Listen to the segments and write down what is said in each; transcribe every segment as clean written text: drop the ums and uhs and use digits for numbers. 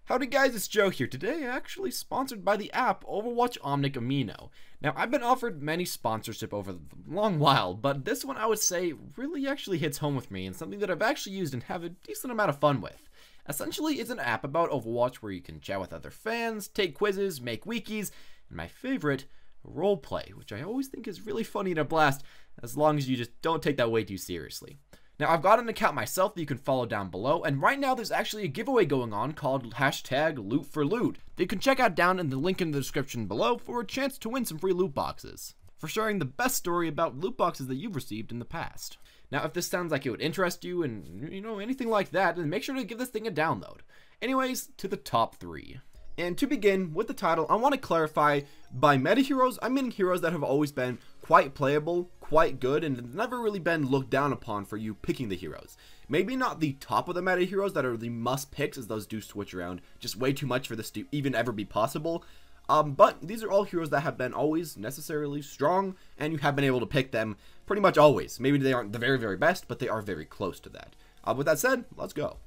Howdy guys, it's Joe here. Today actually sponsored by the app Overwatch Amino. Now I've been offered many sponsorship over the long while, but this one I would say really actually hits home with me and something that I've actually used and have a decent amount of fun with. Essentially it's an app about Overwatch where you can chat with other fans, take quizzes, make wikis, and my favorite, roleplay, which I always think is really funny and a blast as long as you just don't take that way too seriously. Now, I've got an account myself that you can follow down below, and right now there's actually a giveaway going on called #LootForLoot that you can check out down in the link in the description below for a chance to win some free loot boxes for sharing the best story about loot boxes that you've received in the past. Now, if this sounds like it would interest you and, anything like that, then make sure to give this thing a download. Anyways, to the top 3. And to begin with the title, I want to clarify, by meta heroes, I mean heroes that have always been quite playable, quite good, and have never really been looked down upon for you picking the heroes. Maybe not the top of the meta heroes that are the must picks, as those do switch around just way too much for this to even ever be possible. But these are all heroes that have been always necessarily strong, and you have been able to pick them pretty much always. Maybe they aren't the very, very best, but they are very close to that. With that said, let's go.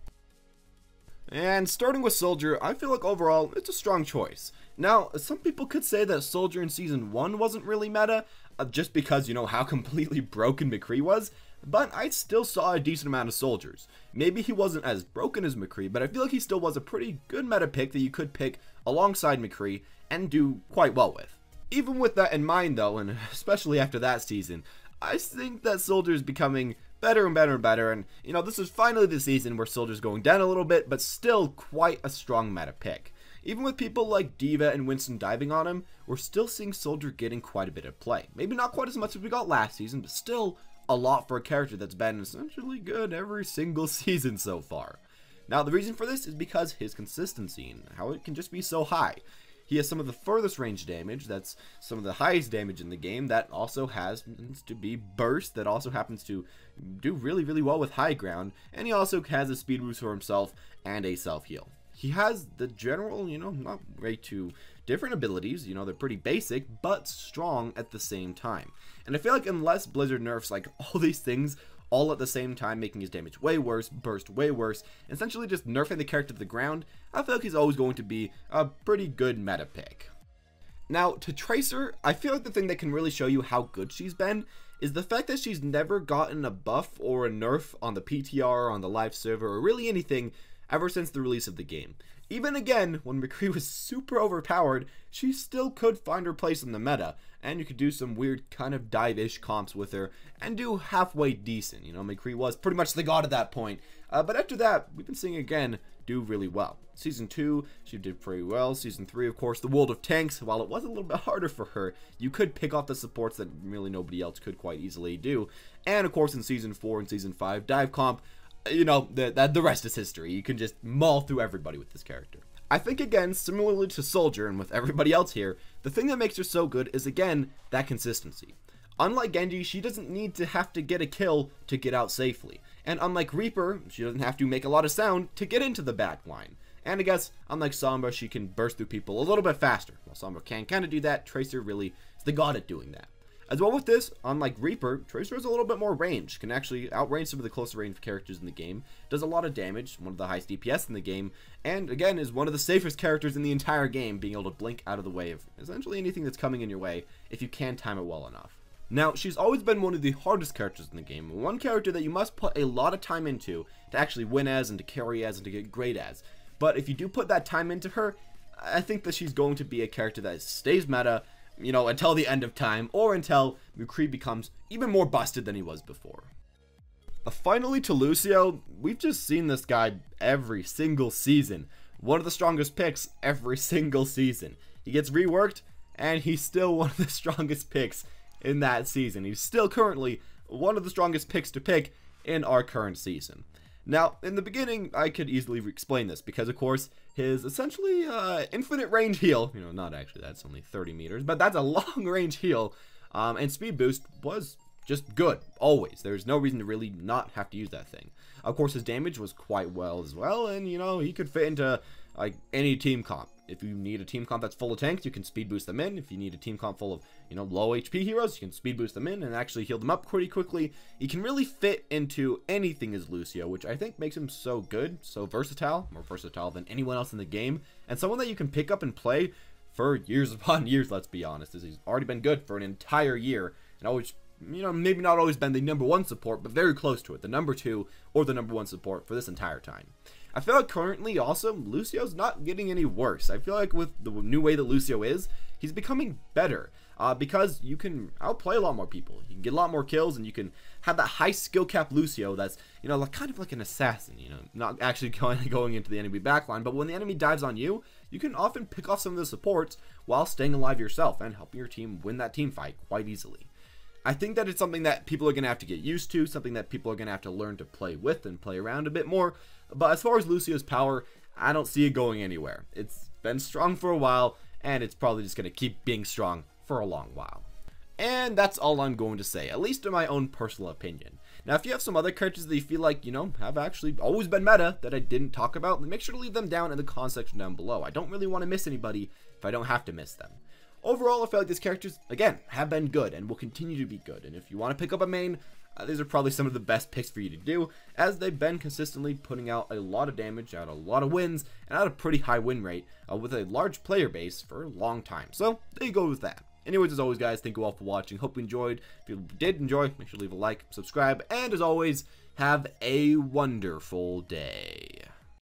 And starting with Soldier, I feel like overall, it's a strong choice. Now, some people could say that Soldier in Season 1 wasn't really meta, just because, how completely broken McCree was, but I still saw a decent amount of Soldiers. Maybe he wasn't as broken as McCree, but I feel like he still was a pretty good meta pick that you could pick alongside McCree and do quite well with. Even with that in mind though, and especially after that season, I think that Soldier is becoming better and better and better, and this is finally the season where Soldier's going down a little bit, but still quite a strong meta pick. Even with people like Diva and Winston diving on him, we're still seeing Soldier getting quite a bit of play. Maybe not quite as much as we got last season, but still a lot for a character that's been essentially good every single season so far. Now the reason for this is because his consistency and how it can just be so high. He has some of the furthest range damage, that's some of the highest damage in the game, that also happens to be burst, that also happens to do really well with high ground, and he also has a speed boost for himself and a self heal. He has the general, not way too different abilities, they're pretty basic, but strong at the same time. And I feel like unless Blizzard nerfs like all these things all at the same time, making his damage way worse, burst way worse, essentially just nerfing the character to the ground, I feel like he's always going to be a pretty good meta pick. Now, to Tracer, I feel like the thing that can really show you how good she's been is the fact that she's never gotten a buff or a nerf on the PTR, on the live server, or really anything ever since the release of the game. Even again, when McCree was super overpowered, she still could find her place in the meta, and you could do some weird kind of dive-ish comps with her, and do halfway decent. McCree was pretty much the god at that point, but after that, we've been seeing again do really well. Season 2, she did pretty well. Season 3, of course, the World of Tanks, while it was a little bit harder for her, you could pick off the supports that really nobody else could quite easily do. And of course, in Season 4 and Season 5, dive comp, the rest is history. You can just maul through everybody with this character. I think, again, similarly to Soldier and with everybody else here, the thing that makes her so good is, again, that consistency. Unlike Genji, she doesn't need to have to get a kill to get out safely. And unlike Reaper, she doesn't have to make a lot of sound to get into the back line. And I guess, unlike Sombra, she can burst through people a little bit faster. While Sombra can kind of do that, Tracer really is the god at doing that. As well with this, unlike Reaper, Tracer has a little bit more range, can actually outrange some of the closer range characters in the game, does a lot of damage, one of the highest DPS in the game, and again is one of the safest characters in the entire game, being able to blink out of the way of essentially anything that's coming in your way if you can time it well enough. Now, she's always been one of the hardest characters in the game, one character that you must put a lot of time into to actually win as and to carry as and to get great as. But if you do put that time into her, I think that she's going to be a character that stays meta, until the end of time, or until McCree becomes even more busted than he was before. Finally, to Lucio, we've just seen this guy every single season. One of the strongest picks every single season. He gets reworked, and he's still one of the strongest picks in that season. He's still currently one of the strongest picks to pick in our current season. Now, in the beginning, I could easily explain this because, of course, his essentially infinite range heal, not actually, that's only 30 meters, but that's a long range heal, and speed boost was just good, always. There's no reason to really not have to use that thing. Of course, his damage was quite well as well, and, he could fit into, like, any team comp. If you need a team comp that's full of tanks, you can speed boost them in. If you need a team comp full of, low HP heroes, you can speed boost them in and actually heal them up pretty quickly. He can really fit into anything as Lucio, which I think makes him so good, so versatile, more versatile than anyone else in the game, and someone that you can pick up and play for years upon years, let's be honest, as he's already been good for an entire year, and always, maybe not always been the #1 support, but very close to it, the #2 or the #1 support for this entire time. I feel like currently also, Lucio's not getting any worse. I feel like with the new way that Lucio is, he's becoming better. Because you can outplay a lot more people. You can get a lot more kills, and you can have that high skill cap Lucio that's, kind of like an assassin, not actually going into the enemy backline, but when the enemy dives on you, you can often pick off some of the supports while staying alive yourself and helping your team win that team fight quite easily. I think that it's something that people are going to have to get used to, something that people are going to have to learn to play with and play around a bit more, but as far as Lucio's power, I don't see it going anywhere. It's been strong for a while, and it's probably just going to keep being strong for a long while. And that's all I'm going to say, at least in my own personal opinion. Now, if you have some other characters that you feel like, have actually always been meta that I didn't talk about, then make sure to leave them down in the comment section down below. I don't really want to miss anybody if I don't have to miss them. Overall, I feel like these characters, again, have been good and will continue to be good. And if you want to pick up a main, these are probably some of the best picks for you to do, as they've been consistently putting out a lot of damage, out a lot of wins, and at a pretty high win rate with a large player base for a long time. So, there you go with that. Anyways, as always, guys, thank you all for watching. Hope you enjoyed. If you did enjoy, make sure to leave a like, subscribe, and as always, have a wonderful day.